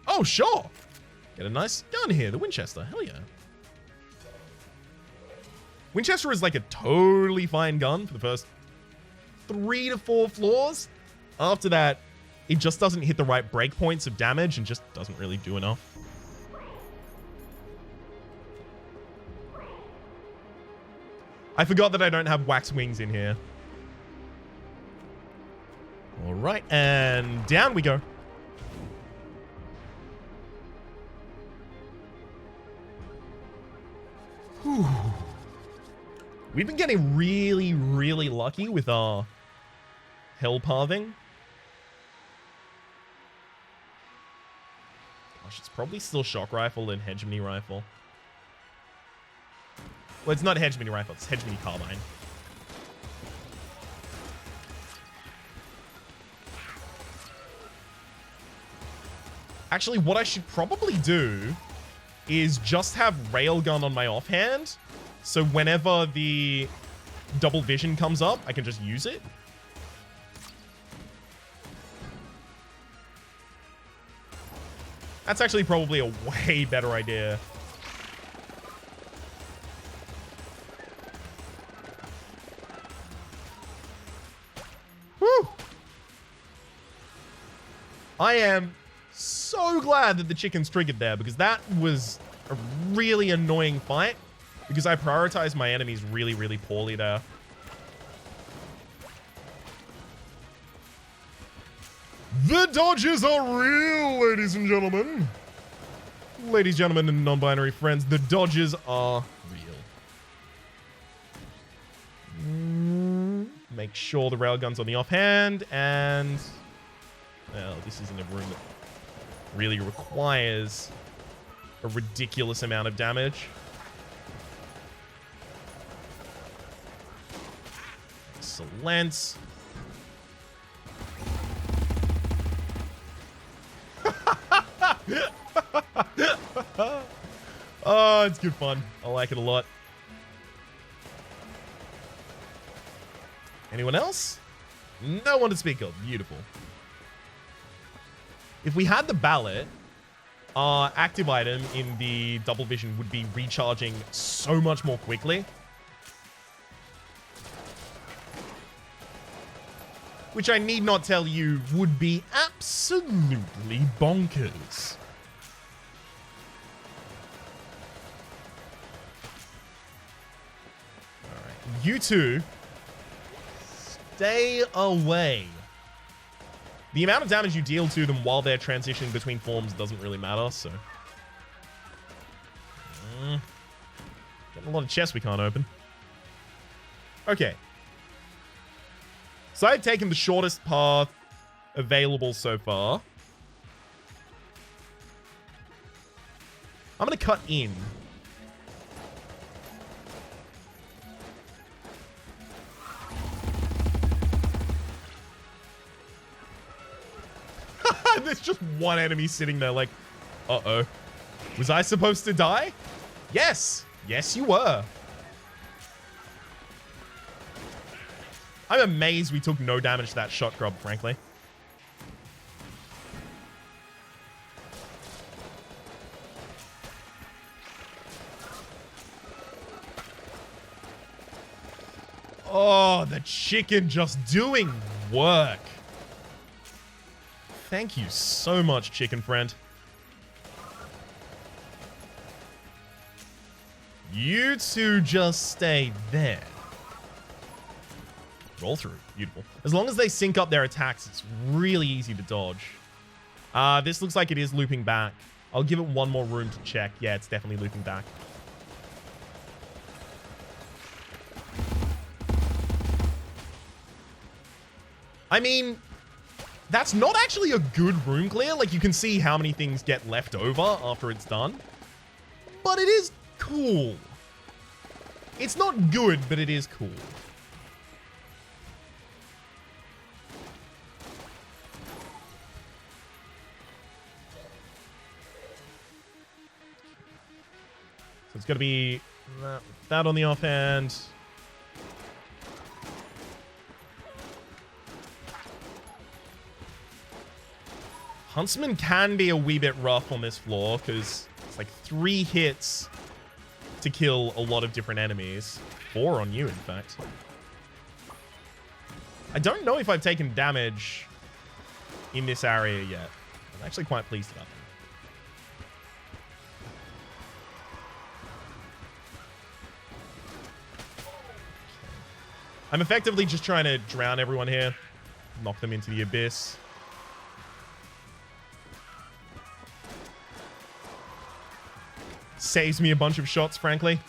Oh, sure. Get a nice gun here, the Winchester. Hell yeah. Winchester is like a totally fine gun for the first 3 to 4 floors. After that, it just doesn't hit the right breakpoints of damage and just doesn't really do enough. I forgot that I don't have wax wings in here. All right, and down we go. Whew. We've been getting really, really lucky with our hell pathing. Gosh, it's probably still shock rifle and hegemony rifle. Well, it's not hegemony rifle, it's hegemony carbine. Actually, what I should probably do is just have railgun on my offhand. So whenever the double vision comes up, I can just use it. That's actually probably a way better idea. Woo! I am so glad that the chickens triggered there, because that was a really annoying fight, because I prioritized my enemies really, really poorly there. The dodges are real, ladies and gentlemen. Ladies, gentlemen, and non-binary friends, the dodges are real. Make sure the railgun's on the offhand, and... well, this isn't a room that really requires a ridiculous amount of damage. Excellent. Oh, it's good fun. I like it a lot. Anyone else? No one to speak of. Beautiful. If we had the ballot, our active item in the double vision would be recharging so much more quickly. Which I need not tell you would be absolutely bonkers. Alright, you two, stay away. The amount of damage you deal to them while they're transitioning between forms doesn't really matter, so... getting a lot of chests we can't open. Okay. So I've taken the shortest path available so far. I'm going to cut in. There's just one enemy sitting there like, uh-oh. Was I supposed to die? Yes. Yes, you were. I'm amazed we took no damage to that shot grub, frankly. Oh, the chicken just doing work. Thank you so much, chicken friend. You two just stay there. Roll through. Beautiful. As long as they sync up their attacks, it's really easy to dodge. This looks like it is looping back. I'll give it one more room to check. Yeah, it's definitely looping back. I mean, that's not actually a good room clear. Like, you can see how many things get left over after it's done. But it is cool. It's not good, but it is cool. So it's going to be that on the offhand. Huntsman can be a wee bit rough on this floor because it's like 3 hits to kill a lot of different enemies. 4 on you, in fact. I don't know if I've taken damage in this area yet. I'm actually quite pleased about that. I'm effectively just trying to drown everyone here. Knock them into the abyss. Saves me a bunch of shots, frankly.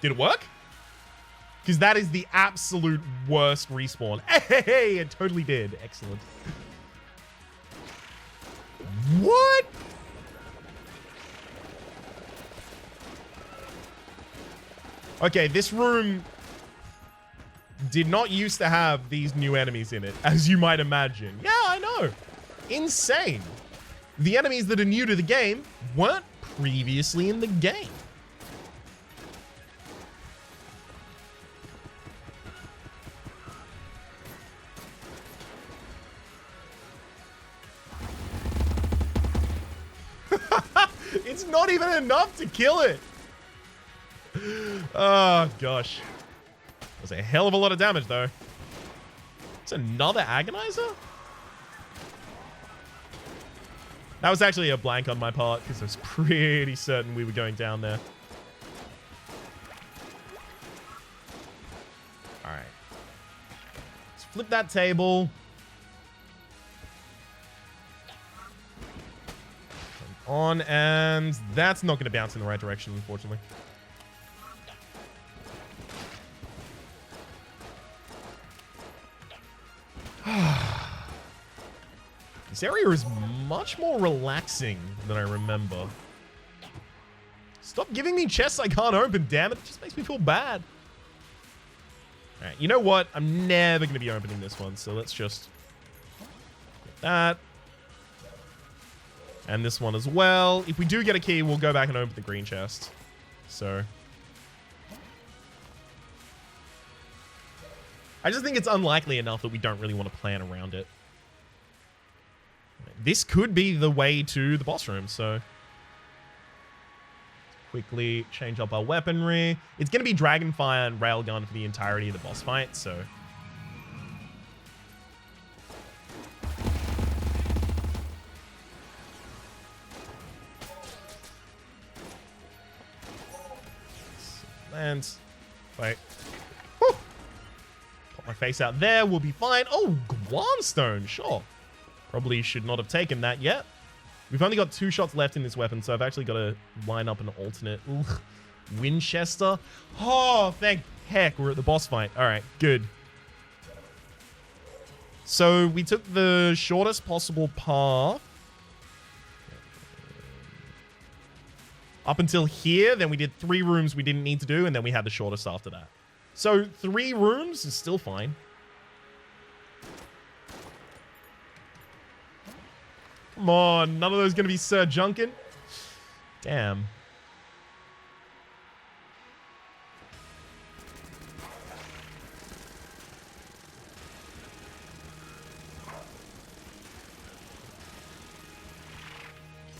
Did it work? Because that is the absolute worst respawn. Hey, it totally did. Excellent. What? Okay, this room did not used to have these new enemies in it, as you might imagine. Yeah, I know. Insane. The enemies that are new to the game weren't previously in the game. It's not even enough to kill it. Oh, gosh. That's a hell of a lot of damage, though. It's another Agonizer? That was actually a blank on my part, because I was pretty certain we were going down there. Alright. Let's flip that table. On, and that's not going to bounce in the right direction, unfortunately. This area is much more relaxing than I remember. Stop giving me chests I can't open, damn it. It just makes me feel bad. Alright, you know what? I'm never going to be opening this one, so let's just get that. And this one as well. If we do get a key, we'll go back and open the green chest. So I just think it's unlikely enough that we don't really want to plan around it. This could be the way to the boss room, so quickly change up our weaponry. It's going to be Dragonfire and Railgun for the entirety of the boss fight, so and wait. Woo! Pop my face out there. We'll be fine. Oh, Guanstone. Sure. Probably should not have taken that yet. We've only got 2 shots left in this weapon, so I've actually got to line up an alternate. Ugh. Winchester. Oh, thank heck. We're at the boss fight. All right, good. So we took the shortest possible path up until here, then we did 3 rooms we didn't need to do, and then we had the shortest after that. So 3 rooms is still fine. Come on, none of those going to be Sir Junkin? Damn.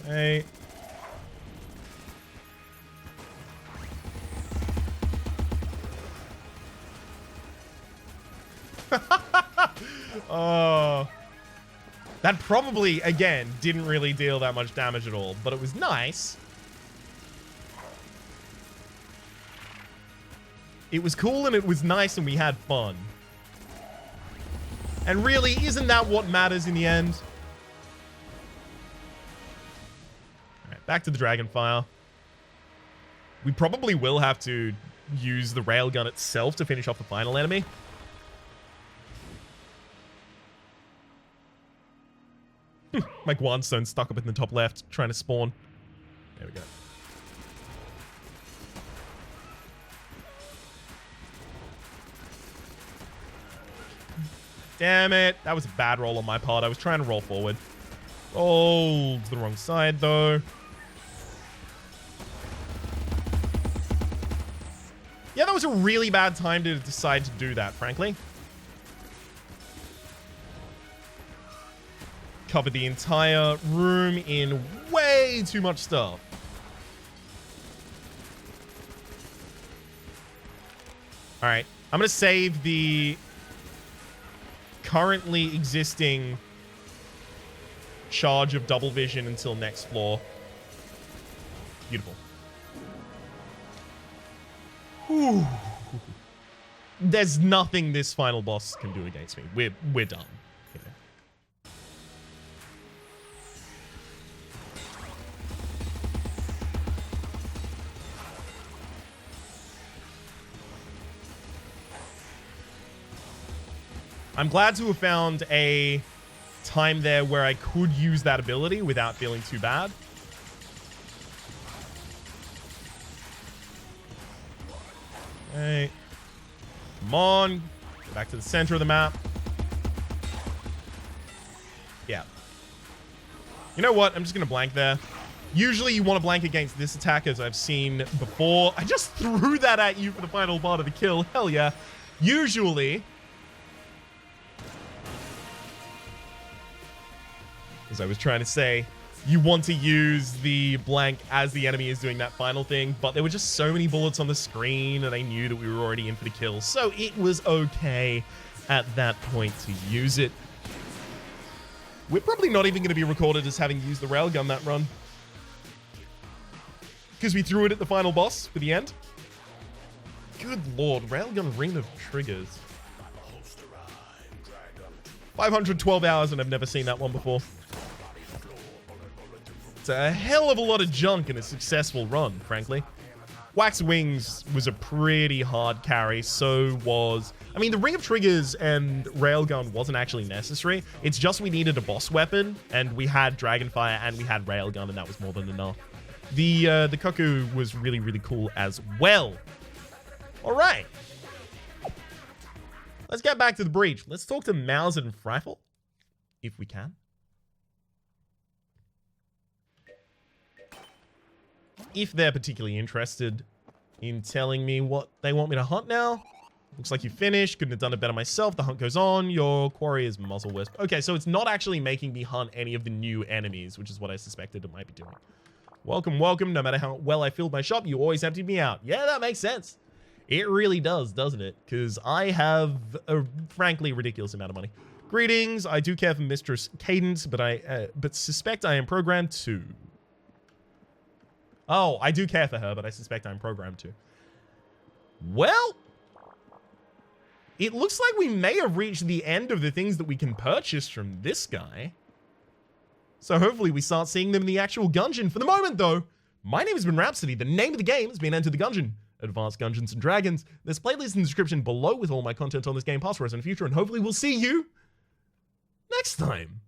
Okay. Oh. That probably, again, didn't really deal that much damage at all, but it was nice. It was cool and it was nice and we had fun. And really, isn't that what matters in the end? Alright, back to the Dragonfire. We probably will have to use the Railgun itself to finish off the final enemy. My Guanstone stuck up in the top left, trying to spawn. There we go. Damn it. That was a bad roll on my part. I was trying to roll forward. Oh, to the wrong side, though. Yeah, that was a really bad time to decide to do that, frankly. Covered the entire room in way too much stuff. All right, I'm going to save the currently existing charge of double vision until next floor. Beautiful. Whew. There's nothing this final boss can do against me. We're done. I'm glad to have found a time there where I could use that ability without feeling too bad. Okay. Come on. Go back to the center of the map. Yeah. You know what? I'm just going to blank there. Usually you want to blank against this attack, as I've seen before. I just threw that at you for the final part of the kill. Hell yeah. Usually, as I was trying to say, you want to use the blank as the enemy is doing that final thing, but there were just so many bullets on the screen and I knew that we were already in for the kill, so it was okay at that point to use it. We're probably not even going to be recorded as having used the railgun that run, because we threw it at the final boss for the end. Good lord, railgun ring of triggers. 512 hours and I've never seen that one before. It's a hell of a lot of junk in a successful run, frankly. Wax Wings was a pretty hard carry, so was... I mean, the Ring of Triggers and Railgun wasn't actually necessary. It's just we needed a boss weapon, and we had Dragonfire and we had Railgun, and that was more than enough. The Cuckoo was really, really cool as well. All right. Let's get back to the breach. Let's talk to Mouse and Frifle, if we can. If they're particularly interested in telling me what they want me to hunt now. Looks like you finished. Couldn't have done it better myself. The hunt goes on. Your quarry is Muzzle Wisp. Okay, so it's not actually making me hunt any of the new enemies, which is what I suspected it might be doing. Welcome, welcome. No matter how well I filled my shop, you always emptied me out. Yeah, that makes sense. It really does, doesn't it? Because I have a frankly ridiculous amount of money. Greetings. I do care for Mistress Cadence, but suspect I am programmed to. Oh, I do care for her, but I suspect I'm programmed to. Well, it looks like we may have reached the end of the things that we can purchase from this guy. So hopefully we start seeing them in the actual Gungeon. For the moment, though, my name has been Rhapsody. The name of the game has been Enter the Gungeon. Advanced Gungeons and Dragons. There's a playlist in the description below with all my content on this game, past, present, and future, and hopefully we'll see you next time.